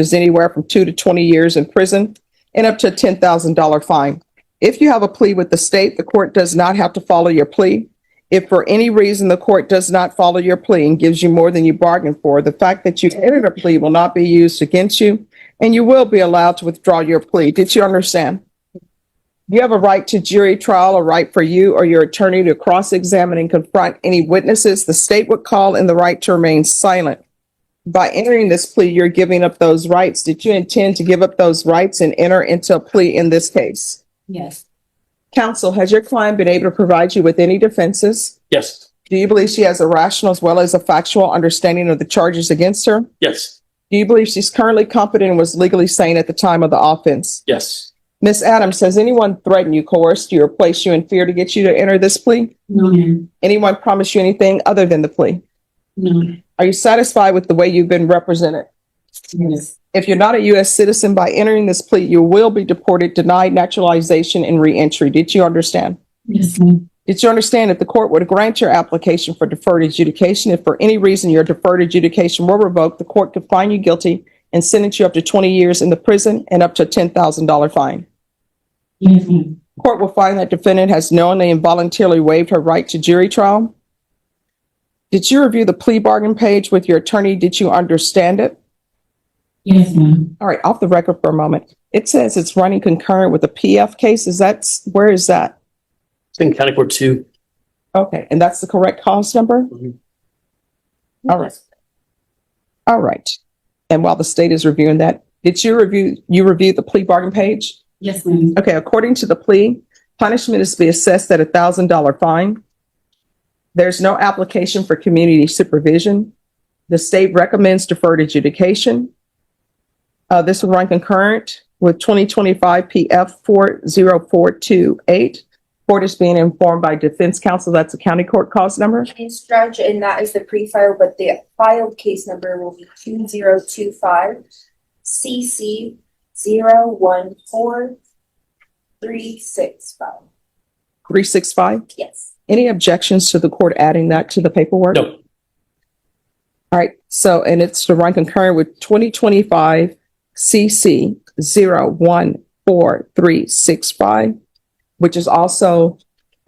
is anywhere from 2 to 20 years in prison and up to a $10,000 fine. If you have a plea with the state, the court does not have to follow your plea. If for any reason the court does not follow your plea and gives you more than you bargained for, the fact that you entered a plea will not be used against you, and you will be allowed to withdraw your plea. Did you understand? You have a right to jury trial, a right for you or your attorney to cross-examine and confront any witnesses the state would call, and the right to remain silent. By entering this plea, you're giving up those rights. Did you intend to give up those rights and enter into a plea in this case? Yes. Counsel, has your client been able to provide you with any defenses? Yes. Do you believe she has a rational as well as a factual understanding of the charges against her? Yes. Do you believe she's currently competent and was legally sane at the time of the offense? Yes. Ms. Adams, has anyone threatened you, coerced you, or placed you in fear to get you to enter this plea? No, ma'am. Anyone promised you anything other than the plea? No. Are you satisfied with the way you've been represented? Yes. If you're not a U.S. citizen, by entering this plea, you will be deported, denied naturalization, and reentry. Did you understand? Yes, ma'am. Did you understand that the court would grant your application for deferred adjudication? If for any reason your deferred adjudication were revoked, the court could find you guilty and sentence you up to 20 years in the prison and up to a $10,000 fine. Yes, ma'am. Court will find that defendant has knowingly and voluntarily waived her right to jury trial. Did you review the plea bargain page with your attorney? Did you understand it? Yes, ma'am. All right, off the record for a moment. It says it's running concurrent with a PF case. Where is that? It's in County Court 2. Okay, and that's the correct cause number? Mhm. All right. All right. And while the state is reviewing that, did you review the plea bargain page? Yes, ma'am. Okay, according to the plea, punishment is to be assessed at a $1,000 fine. There's no application for community supervision. The state recommends deferred adjudication. This will run concurrent with 2025 PF 40428. Court is being informed by defense counsel. That's a county court cause number. Yes, Judge, and that is the pre-file, but the filed case number will be 2025 CC 014365. 365. Yes. Any objections to the court adding that to the paperwork? No. All right. So, and it's to run concurrent with 2025 CC 014365, which is also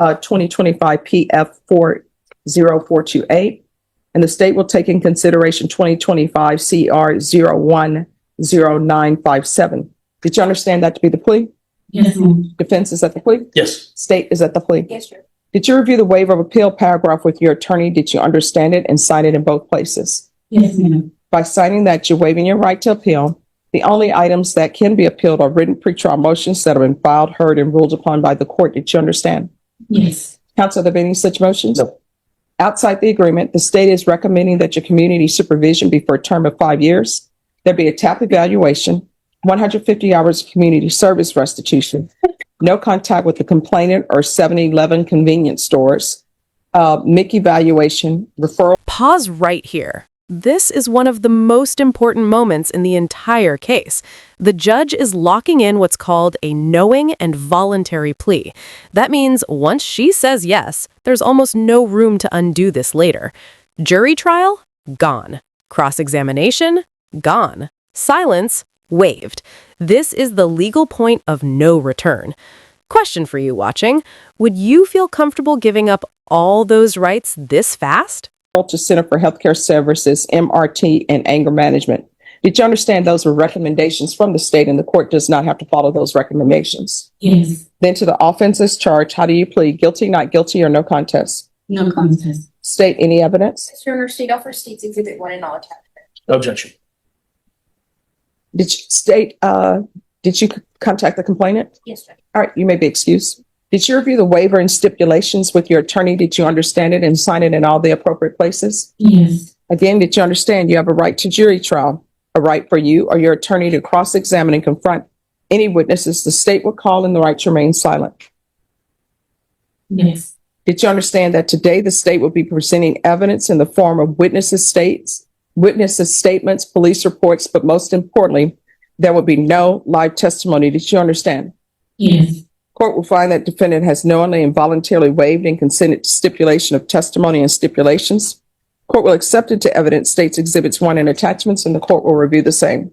2025 PF 40428. And the state will take in consideration 2025 CR 010957. Did you understand that to be the plea? Yes, ma'am. Defense is at the plea? Yes. State is at the plea? Yes, sir. Did you review the waiver of appeal paragraph with your attorney? Did you understand it and sign it in both places? Yes, ma'am. By signing that, you're waiving your right to appeal. The only items that can be appealed are written pretrial motions that have been filed, heard, and ruled upon by the court. Did you understand? Yes. Counsel, are there any such motions? No. Outside the agreement, the state is recommending that your community supervision be for a term of 5 years. There be a TAP evaluation, 150 hours of community service restitution, no contact with the complainant or 7-Eleven convenience stores, MIC evaluation, referral. Pause right here. This is one of the most important moments in the entire case. The judge is locking in what's called a knowing and voluntary plea. That means once she says yes, there's almost no room to undo this later. Jury trial? Gone. Cross-examination? Gone. Silence? Waived. This is the legal point of no return. Question for you watching. Would you feel comfortable giving up all those rights this fast? To Center for Healthcare Services, MRT, and anger management. Did you understand those were recommendations from the state and the court does not have to follow those recommendations? Yes. Then to the offenses charged, how do you plead? Guilty, not guilty, or no contest? No contest. State any evidence? Yes, Your Honor, state offer states Exhibit 1 and all attachments. No objection. Did you contact the complainant? Yes, Judge. All right, you may be excused. Did you review the waiver and stipulations with your attorney? Did you understand it and sign it in all the appropriate places? Yes. Again, did you understand you have a right to jury trial, a right for you or your attorney to cross-examine and confront any witnesses the state will call, and the right to remain silent? Yes. Did you understand that today the state will be presenting evidence in the form of witnesses' statements, police reports, but most importantly, there will be no live testimony? Did you understand? Yes. Court will find that defendant has knowingly and voluntarily waived and consented to stipulation of testimony and stipulations. Court will accept into evidence states Exhibits 1 and attachments, and the court will review the same.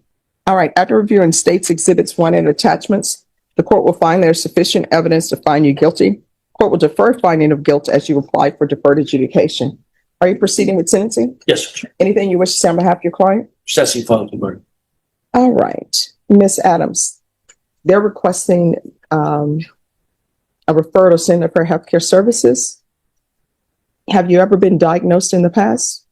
All right, after reviewing state's exhibits 1 and attachments, the court will find there is sufficient evidence to find you guilty. Court will defer finding of guilt as you apply for deferred adjudication. Are you proceeding with sentencing? Yes, sir. Anything you wish to say on behalf of your client? Assessing following the burden. All right, Ms. Adams, they're requesting a referral to Center for Healthcare Services. Have you ever been diagnosed in the past?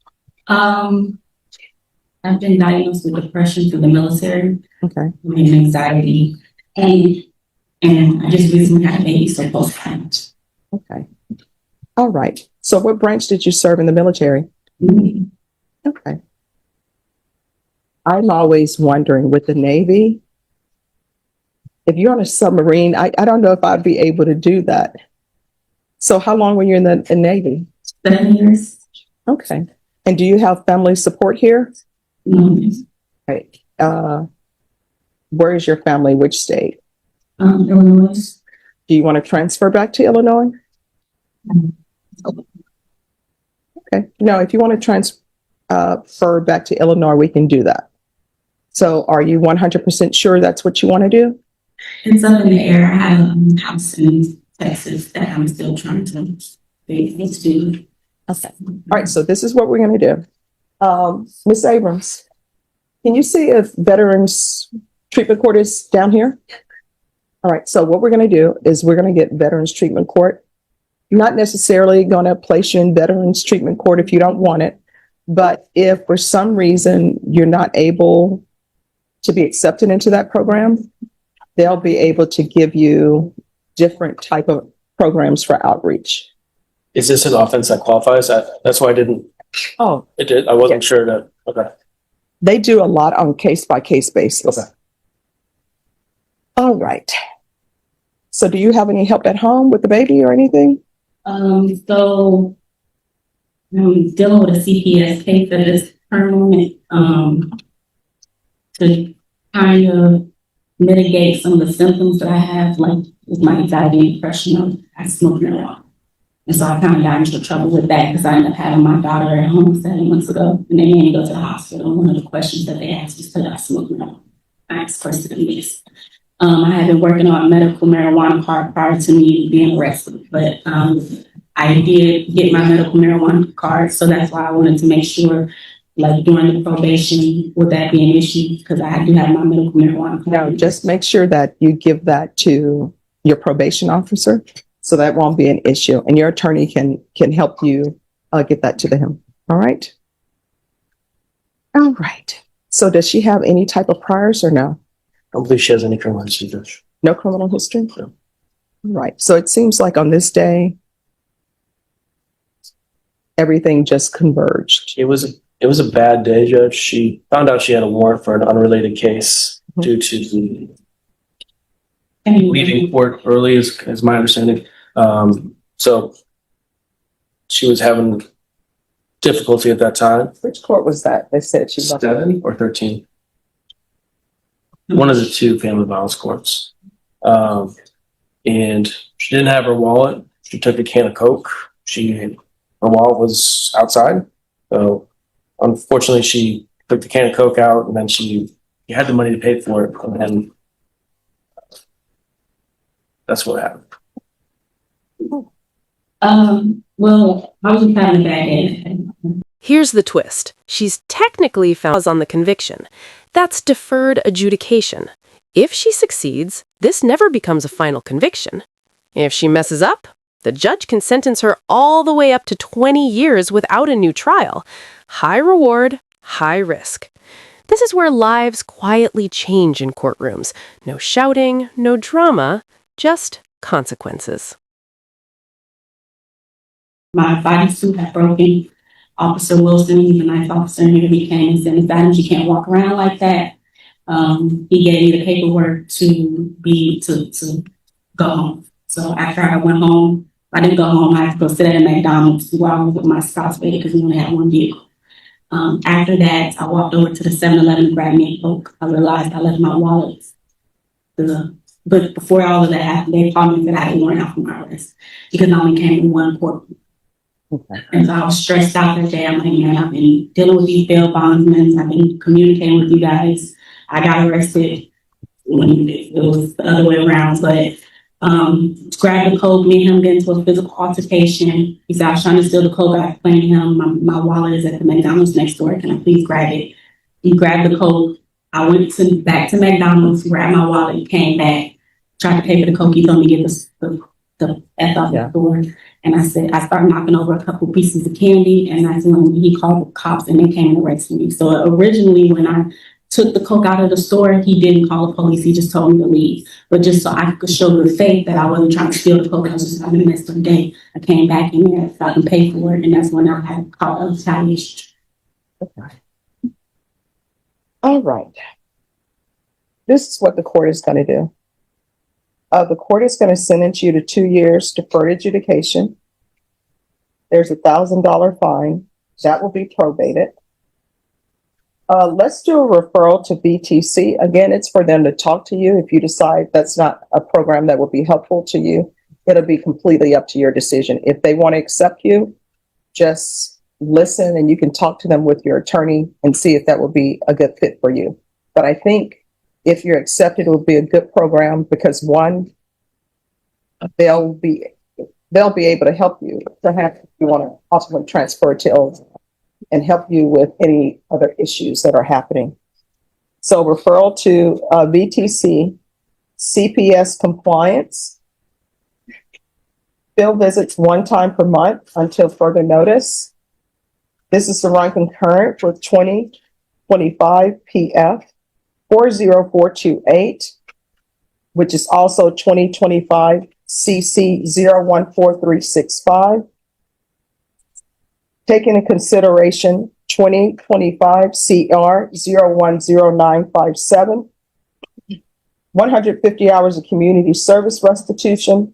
I've been diagnosed with depression through the military Okay. and anxiety, and I just recently had a baby, so postpartum. Okay. All right. So what branch did you serve in the military? Okay. I'm always wondering with the Navy, if you're on a submarine, I don't know if I'd be able to do that. So how long were you in the Navy? 7 years. Okay. And do you have family support here? No. Right. Where is your family? Which state? Illinois. Do you want to transfer back to Illinois? Okay. No, if you want to transfer back to Illinois, we can do that. So are you 100% sure that's what you want to do? It's up in the air. I have a house in Texas that I'm still trying to be able to do. Okay. All right. So this is what we're going to do. Ms. Abrams, can you see if Veterans Treatment Court is down here? All right. So what we're going to do is we're going to get Veterans Treatment Court. Not necessarily going to place you in Veterans Treatment Court if you don't want it. But if for some reason you're not able to be accepted into that program, they'll be able to give you different type of programs for outreach. Is this an offense that qualifies? That's why I didn't. Oh, It did. I wasn't sure that. Okay. they do a lot on case by case basis. Okay. All right. So do you have any help at home with the baby or anything? So I'm dealing with a CPS case at this current moment, to kind of mitigate some of the symptoms that I have, like with my anxiety and depression. I smoke marijuana. And so I kind of got into trouble with that because I ended up having my daughter at home 7 months ago, and they made me go to the hospital. And one of the questions that they asked was, could I smoke marijuana? I expressed it in this. I had been working on a medical marijuana card prior to me being arrested, but I did get my medical marijuana card, so that's why I wanted to make sure, like during the probation, would that be an issue? Because I do have my medical marijuana card. No, just make sure that you give that to your probation officer, so that won't be an issue, and your attorney can help you get that to him. All right. All right. So does she have any type of priors or no? I don't believe she has any criminal history, Judge. No criminal history? No. All right. So it seems like on this day, everything just converged. It was a bad day, Judge. She found out she had a warrant for an unrelated case due to the leaving court early, is my understanding. So she was having difficulty at that time. Which court was that? They said she left. 7 or 13. One of the two family violence courts. And she didn't have her wallet. She took a can of Coke. Her wallet was outside. So unfortunately she took the can of Coke out, and then she had the money to pay for it. And then that's what happened. Well, I was just having a bad day. Here's the twist. She's technically found on the conviction. That's deferred adjudication. If she succeeds, this never becomes a final conviction. If she messes up, the judge can sentence her all the way up to 20 years without a new trial. High reward, high risk. This is where lives quietly change in courtrooms. No shouting, no drama, just consequences. My bodysuit had broken. Officer Wilson, he's a nice officer here, he came and said, Ms. Adams, you can't walk around like that. He gave me the paperwork to go home. So after I went home, I didn't go home, I had to go sit at a McDonald's while I was with my spouse baby because we only had one vehicle. After that, I walked over to the 7-Eleven and grabbed me a Coke. I realized I left my wallet. But before all of that happened, they called me that I had a warrant out for my arrest because I only came in one court. Okay. And so I was stressed out that day. I'm like, man, I've been dealing with these bail bondsmen. I've been communicating with you guys I got arrested when it was the other way around, but grabbed the coke, me and him get into a physical altercation. He said, I was trying to steal the coke. I explained to him, my wallet is at the McDonald's next door. Can I please grab it? He grabbed the coke. I went back to McDonald's, grabbed my wallet, came back, tried to pay for the coke. He told me to get the F out the door. And I started knocking over a couple pieces of candy, and that's when he called the cops and they came and arrested me. So originally when I took the coke out of the store, he didn't call the police. He just told me to leave. But just so I could show good faith that I wasn't trying to steal the coke, I was just having a mess of the day. I came back in there, so I can pay for it, and that's when I had called a retaliation. All right. This is what the court is going to do. The court is going to sentence you to 2 years deferred adjudication. There's $1,000 fine. That will be probated. Let's do a referral to VTC. Again, it's for them to talk to you. If you decide that's not a program that will be helpful to you, it'll be completely up to your decision. If they want to accept you, just listen and you can talk to them with your attorney and see if that will be a good fit for you. But I think if you're accepted, it will be a good program because one, they'll be able to help you to have, if you want to ultimately transfer to Illinois and help you with any other issues that are happening. So referral to VTC, CPS compliance, field visits 1 time per month until further notice. This is to run concurrent with 2025 PF 40428, which is also 2025 CC 014365. Take into consideration 2025 CR 010957, 150 hours of community service restitution.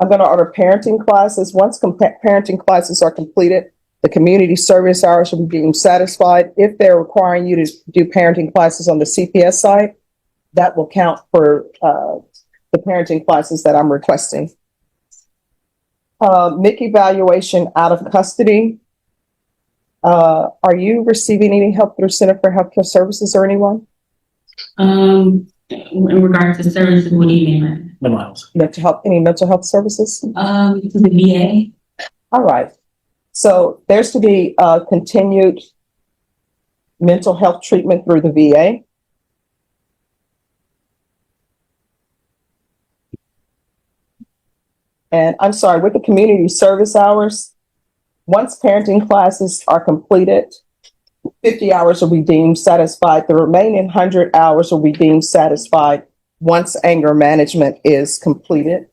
I'm going to order parenting classes. Once parenting classes are completed, the community service hours will be deemed satisfied. If they're requiring you to do parenting classes on the CPS side, that will count for the parenting classes that I'm requesting. MIC evaluation out of custody. Are you receiving any help through Center for Healthcare Services or anyone? In regards to services, what do you mean? Mental health. Any mental health services? To the VA. All right. So there's to be continued mental health treatment through the VA. And I'm sorry, with the community service hours, once parenting classes are completed, 50 hours will be deemed satisfied. The remaining 100 hours will be deemed satisfied once anger management is completed.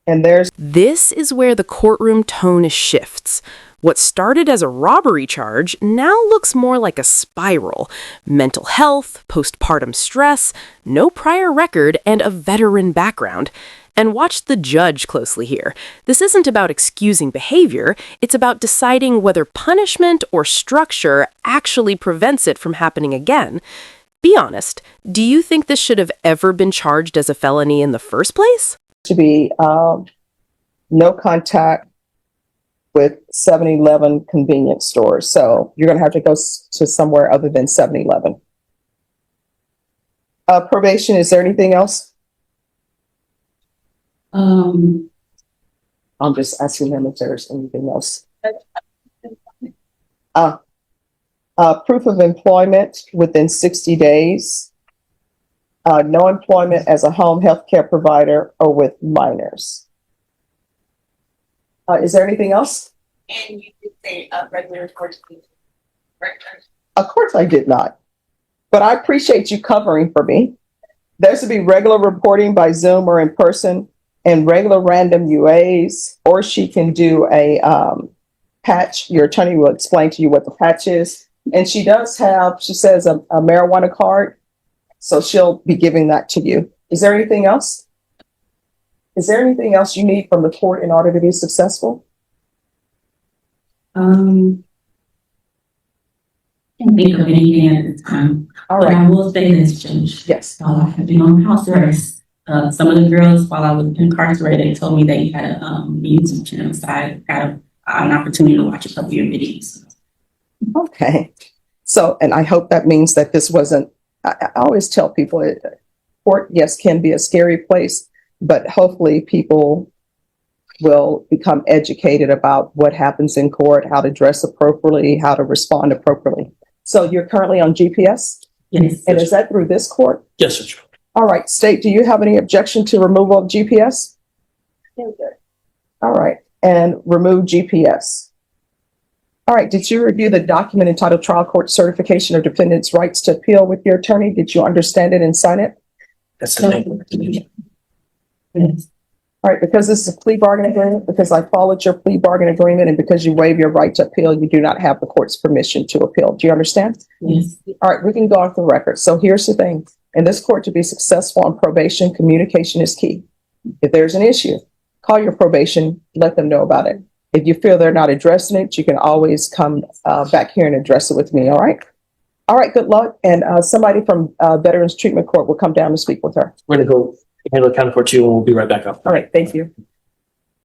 And This is where the courtroom tone shifts. What started as a robbery charge now looks more like a spiral. Mental health, postpartum stress, no prior record, and a veteran background. And watch the judge closely here. This isn't about excusing behavior, it's about deciding whether punishment or structure actually prevents it from happening again. Be honest, do you think this should have ever been charged as a felony in the first place? to be no contact with 7-Eleven convenience stores. So you're going to have to go to somewhere other than 7-Eleven. Probation, is there anything else? I'm just asking him if there's anything else. Proof of employment within 60 days. No employment as a home health care provider or with minors. Is there anything else? And you did say regular reports. Of course I did not, but I appreciate you covering for me. There's to be regular reporting by Zoom or in person and regular random UAs, or she can do a patch. Your attorney will explain to you what the patch is. And she does have, she says, a marijuana card. So she'll be giving that to you. Is there anything else? Is there anything else you need from the court in order to be successful? Can't think of anything at this time. All But right. I will say this, Judge. Yes. While I have been on house arrest, some of the girls, while I was incarcerated, told me that you had a YouTube channel, so I got an opportunity to watch a couple of your videos. Okay. So, and I hope that means that this wasn't, I always tell people, court, yes, can be a scary place, but hopefully people will become educated about what happens in court, how to dress appropriately, how to respond appropriately. So you're currently on GPS? Yes. And is that through this court? Yes, sir. All right, state, do you have any objection to removal of GPS? All right, and remove GPS. All right, did you review the document entitled Trial Court Certification of Defendant's Rights to Appeal with your attorney? Did you understand it and sign it? That's the name. Yes. All right, because this is a plea bargain agreement, because I followed your plea bargain agreement, and because you waive your right to appeal, you do not have the court's permission to appeal. Do you understand? Yes. All right, we can go off the record. So here's the thing. In this court, to be successful on probation, communication is key. If there's an issue, call your probation, let them know about it. If you feel they're not addressing it, you can always come back here and address it with me, all right? All right, good luck. And somebody from Veterans Treatment Court will come down and speak with her. We're going to go handle the county court too, and we'll be right back up. All right, thank you.